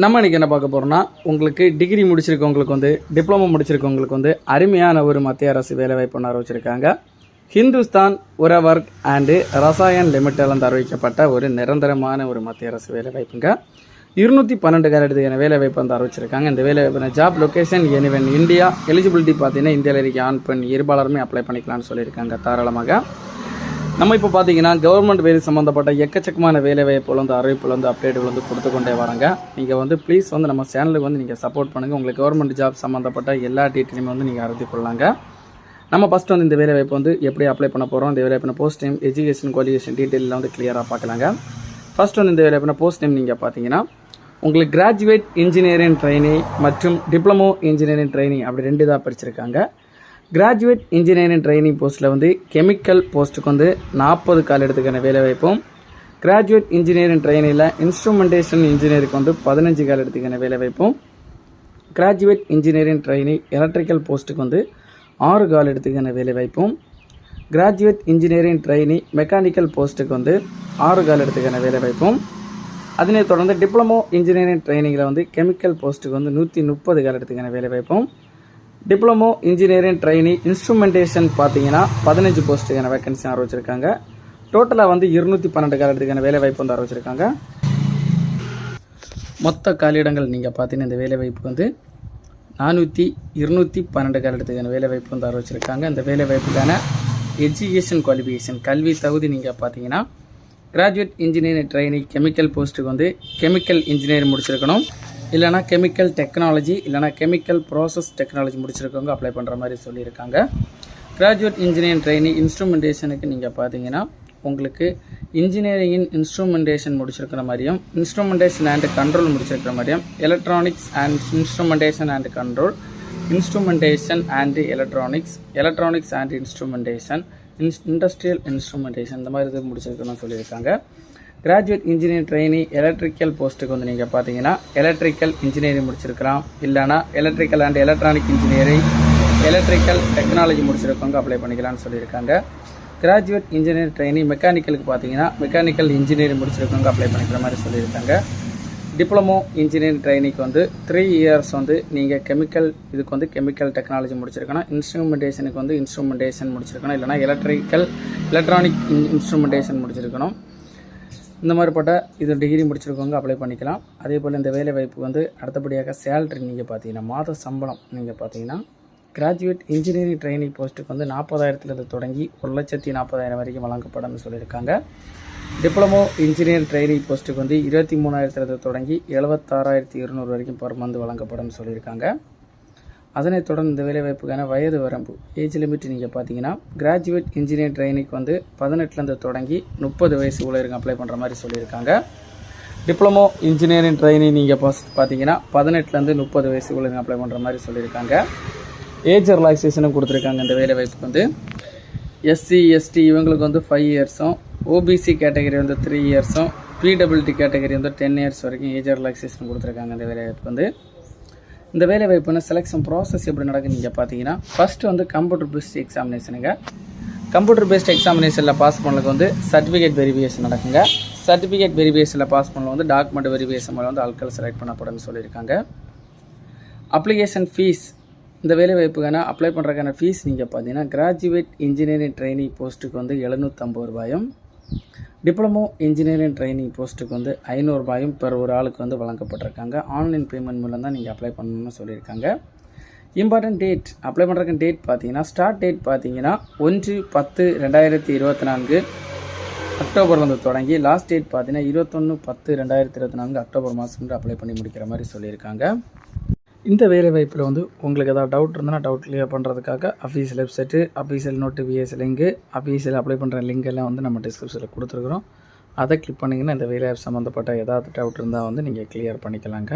நம்ம இன்றைக்கி என்ன பார்க்க போகிறோம்னா, உங்களுக்கு டிகிரி முடிச்சிருக்கவங்களுக்கு வந்து டிப்ளமோ முடிச்சிருக்கவங்களுக்கு வந்து அருமையான ஒரு மத்திய அரசு வேலைவாய்ப்பு ஒன்று அறிவிச்சிருக்காங்க. ஹிந்துஸ்தான் உரவர்க் அண்டு ரசாயன் லிமிட்டெல்லாம் அறிவிக்கப்பட்ட ஒரு நிரந்தரமான ஒரு மத்திய அரசு வேலைவாய்ப்புங்க. 212 கேரட்டுக்கான வேலைவாய்ப்பு வந்து அறிவிச்சிருக்காங்க. இந்த வேலைவாய்ப்பு job location anyone India. Eligibility பார்த்தீங்கன்னா இந்தியாவில் இருக்க ஆண் பெண் இருபாலருமே அப்ளை பண்ணிக்கலாம்னு சொல்லியிருக்காங்க தாராளமாக. நம்ம இப்போ பார்த்தீங்கன்னா கவர்மெண்ட் வேலை சம்மந்தப்பட்ட எக்கச்சக்கமான வேலைவாய்ப்புகள் வந்து அறிவிப்புகள் வந்து அப்டேட்டுகள் வந்து கொடுத்து கொண்டே வராங்க. நீங்கள் வந்து ப்ளீஸ் வந்து நம்ம சேனலுக்கு வந்து நீங்கள் சப்போர்ட் பண்ணுங்கள். உங்களுக்கு கவர்மெண்ட் ஜாப் சம்மந்தப்பட்ட எல்லா டீட்டெயிலுமே வந்து நீங்கள் அறிந்து கொள்ளாங்க. நம்ம ஃபஸ்ட்டு வந்து இந்த வேலைவாய்ப்பு வந்து எப்படி அப்ளை பண்ண போகிறோம், இந்த வேலைவாய்ப்பு போஸ்ட் டைம் எஜுகேஷன் குவாலிஃபிகேஷன் டீட்டெயிலில் வந்து கிளியராக பார்க்கலாங்க. ஃபஸ்ட் வந்து இந்த வேலைவாய்ப்பு போஸ்ட் டைம் நீங்கள் பார்த்தீங்கன்னா உங்களுக்கு கிராஜுவேட் இன்ஜினியரிங் ட்ரைனிங் மற்றும் டிப்ளமோ இன்ஜினியரிங் ட்ரைனிங் அப்படி 2 இதாக பிரிச்சிருக்காங்க. கிராஜுவேட் இன்ஜினியரிங் ட்ரைனிங் போஸ்ட்டில் வந்து கெமிக்கல் போஸ்ட்டுக்கு வந்து 40 கால இடத்துக்கான வேலைவாய்ப்பும், கிராஜுவேட் இன்ஜினியரிங் ட்ரைனிங்கில் இன்ஸ்ட்ருமெண்டேஷன் இன்ஜினியருக்கு வந்து 15 கால இடத்துக்கான வேலைவாய்ப்பும், கிராஜுவேட் இன்ஜினியரிங் ட்ரைனிங் எலக்ட்ரிக்கல் போஸ்ட்டுக்கு வந்து 6 கால இடத்துக்கான வேலைவாய்ப்பும், கிராஜுவேட் இன்ஜினியரிங் ட்ரைனிங் மெக்கானிக்கல் போஸ்ட்டுக்கு வந்து 6 கால இடத்துக்கான வேலைவாய்ப்பும், அதனை தொடர்ந்து டிப்ளமோ இன்ஜினியரிங் ட்ரைனிங்கில் வந்து கெமிக்கல் போஸ்ட்டுக்கு வந்து 130 கால இடத்துக்கான வேலைவாய்ப்பும், டிப்ளமோ இன்ஜினியரிங் ட்ரைனிங் இன்ஸ்ட்ருமெண்டேஷன் பார்த்தீங்கன்னா 15 போஸ்ட்டுக்கான வேகன்சி அறிவிச்சிருக்காங்க. டோட்டலாக வந்து 212 காலத்துக்கான வேலைவாய்ப்பு வந்து அறிவிச்சிருக்காங்க. மொத்த காலியிடங்கள் நீங்கள் பார்த்தீங்கன்னா இந்த வேலைவாய்ப்பு வந்து 212 காலத்துக்கான வேலைவாய்ப்பு வந்து அறிவிச்சிருக்காங்க. இந்த வேலைவாய்ப்புக்கான எஜுகேஷன் குவாலிஃபிகேஷன் கல்வி தகுதி நீங்கள் பார்த்தீங்கன்னா கிராஜுவேட் இன்ஜினியரிங் ட்ரைனிங் கெமிக்கல் போஸ்ட்டுக்கு வந்து கெமிக்கல் இன்ஜினியரிங் முடிச்சிருக்கணும், இல்லைனா கெமிக்கல் டெக்னாலஜி இல்லைனா கெமிக்கல் ப்ராசஸ் டெக்னாலஜி முடிச்சிருக்கவங்க அப்ளை பண்ணுற மாதிரி சொல்லியிருக்காங்க. கிராஜுவேட் இன்ஜினியரிங் ட்ரைனிங் இன்ஸ்ட்ருமெண்டேஷனுக்கு நீங்கள் பார்த்தீங்கன்னா உங்களுக்கு இன்ஜினியரிங்கின் இன்ஸ்ட்ருமெண்டேஷன் முடிச்சிருக்கிற மாதிரியும், இன்ஸ்ட்ருமெண்டேஷன் அண்ட் கண்ட்ரோல் முடிச்சிருக்கிற மாதிரியும், electronics and instrumentation and control, instrumentation and electronics, electronics and instrumentation, industrial instrumentation இந்த மாதிரி இது முடிச்சிருக்கணும்னு சொல்லியிருக்காங்க. கிராஜுவேட் இன்ஜினியரிங் ட்ரைனிங் எலக்ட்ரிக்கல் போஸ்ட்டுக்கு வந்து நீங்கள் பார்த்தீங்கன்னா எலக்ட்ரிக்கல் இன்ஜினியரிங் முடிச்சிருக்கலாம், இல்லைனா electrical and electronic engineering, electrical technology முடிச்சிருக்கவங்க அப்ளை பண்ணிக்கலாம்னு சொல்லியிருக்காங்க. கிராஜுவேட் இன்ஜினியரிங் ட்ரைனிங் மெக்கானிக்கலுக்கு பார்த்தீங்கன்னா மெக்கானிக்கல் இன்ஜினியரிங் முடிச்சிருக்கவங்க அப்ளை பண்ணிக்கிற மாதிரி சொல்லியிருக்காங்க. டிப்ளமோ இன்ஜினியரிங் ட்ரைனிங்க்கு வந்து 3 இயர்ஸ் வந்து நீங்கள் கெமிக்கல் இதுக்கு வந்து கெமிக்கல் டெக்னாலஜி முடிச்சிருக்கணும், இன்ஸ்ட்ருமெண்டேஷனுக்கு வந்து இன்ஸ்ட்ருமெண்டேஷன் முடிச்சிருக்கணும், இல்லைனா எலக்ட்ரானிக் இன்ஸ்ட்ருமெண்டேஷன் முடிச்சிருக்கணும். இந்த மாதிரிப்பட்ட இது டிகிரி முடிச்சிருக்கவங்க அப்ளை பண்ணிக்கலாம். அதே போல் இந்த வேலை வாய்ப்பு வந்து அடுத்தபடியாக சேலரி நீங்கள் பார்த்தீங்கன்னா மாத சம்பளம் நீங்கள் பார்த்தீங்கன்னா கிராஜுவேட் இன்ஜினியரிங் ட்ரைனிங் போஸ்ட்டுக்கு வந்து 40,000 தொடங்கி 1,40,000 வரைக்கும் வழங்கப்படும்னு சொல்லியிருக்காங்க. டிப்ளமோ இன்ஜினியரிங் ட்ரைனிங் போஸ்ட்டுக்கு வந்து 23,000 தொடங்கி 76,200 வரைக்கும் பர் மந்த் வழங்கப்படும்னு சொல்லியிருக்காங்க. அதனைத் தொடர்ந்து இந்த வேலைவாய்ப்புக்கான வயது வரம்பு ஏஜ் லிமிட் நீங்கள் பார்த்தீங்கன்னா கிராஜுவேட் இன்ஜினியரிங் ட்ரைனிங்க்கு வந்து 18 தொடங்கி 30 வயசு ஊழியருக்கு அப்ளை பண்ணுற மாதிரி சொல்லியிருக்காங்க. டிப்ளமோ இன்ஜினியரிங் ட்ரைனிங் நீங்கள் பார்த்தீங்கன்னா 18 30 வயசு ஊழியருக்கு அப்ளை பண்ணுற மாதிரி சொல்லியிருக்காங்க. ஏஜ் ரிலாக்ஸேஷனும் கொடுத்துருக்காங்க. இந்த வேலைவாய்ப்புக்கு வந்து எஸ்சி எஸ்டி இவங்களுக்கு வந்து 5 இயர்ஸும், ஓபிசி கேட்டகரி வந்து 3 இயர்ஸும், பிடபிள்யூடி கேட்டகரி வந்து 10 இயர்ஸ் வரைக்கும் ஏஜ் ரிலாக்ஸேஷன் கொடுத்துருக்காங்க. இந்த வேலைவாய்ப்பு வந்து இந்த வேலைவாய்ப்புன்னு செலெக்ஷன் ப்ராசஸ் எப்படி நடக்குது நீங்கள் பார்த்தீங்கன்னா ஃபஸ்ட்டு வந்து கம்ப்யூட்டர் பேஸ்ட் எக்ஸாமினேஷனுங்க. கம்ப்யூட்டர் பேஸ்ட் எக்ஸாமினேஷனில் பாஸ் பண்ணலுக்கு வந்து சர்டிஃபிகேட் வெரிஃபிகேஷன் நடக்குங்க. சர்டிஃபிகேட் வெரிஃபிகேஷனில் பாஸ் பண்ணல வந்து டாக்குமெண்ட் வெரிஃபிகேஷன் மூலம் வந்து ஆட்கள் செலக்ட் பண்ணப்படும்னு சொல்லியிருக்காங்க. அப்ளிகேஷன் ஃபீஸ் இந்த வேலைவாய்ப்புக்கான அப்ளை பண்ணுறதுக்கான ஃபீஸ் நீங்கள் பார்த்தீங்கன்னா கிராஜுவேட் இன்ஜினியரிங் ட்ரைனிங் போஸ்ட்டுக்கு வந்து 750 ரூபாயும், டிப்ளமோ இன்ஜினியரிங் ட்ரைனிங் போஸ்ட்டுக்கு வந்து 500 ரூபாயும் பெர் ஒரு ஆளுக்கு வந்து வழங்கப்பட்டிருக்காங்க. ஆன்லைன் பேமெண்ட் மூலம் தான் நீங்கள் அப்ளை பண்ணணும்னு சொல்லியிருக்காங்க. இம்பார்ட்டன்ட் டேட் அப்ளை பண்ணுறதுக்கு டேட் பார்த்தீங்கன்னா ஸ்டார்ட் டேட் பார்த்தீங்கன்னா 1/10/2024 அக்டோபர் வந்து தொடங்கி லாஸ்ட் டேட் பார்த்தீங்கன்னா 21/10/2024 அக்டோபர் மாதம் அப்ளை பண்ணி முடிக்கிற மாதிரி சொல்லியிருக்காங்க. இந்த வேலைவாய்ப்பில் வந்து உங்களுக்கு ஏதாவது டவுட் இருந்ததுன்னா டவுட் கிளியர் பண்ணுறதுக்காக official website, official notification link, official apply பண்ணுற லிங்க் எல்லாம் வந்து நம்ம டிஸ்கிரிப்ஷனில் கொடுத்துருக்குறோம். அதை கிளிக் பண்ணிங்கன்னா இந்த வேலைவாய்ப்பு சம்மந்தப்பட்ட ஏதாவது டவுட் இருந்தால் வந்து நீங்கள் கிளியர் பண்ணிக்கலாங்க.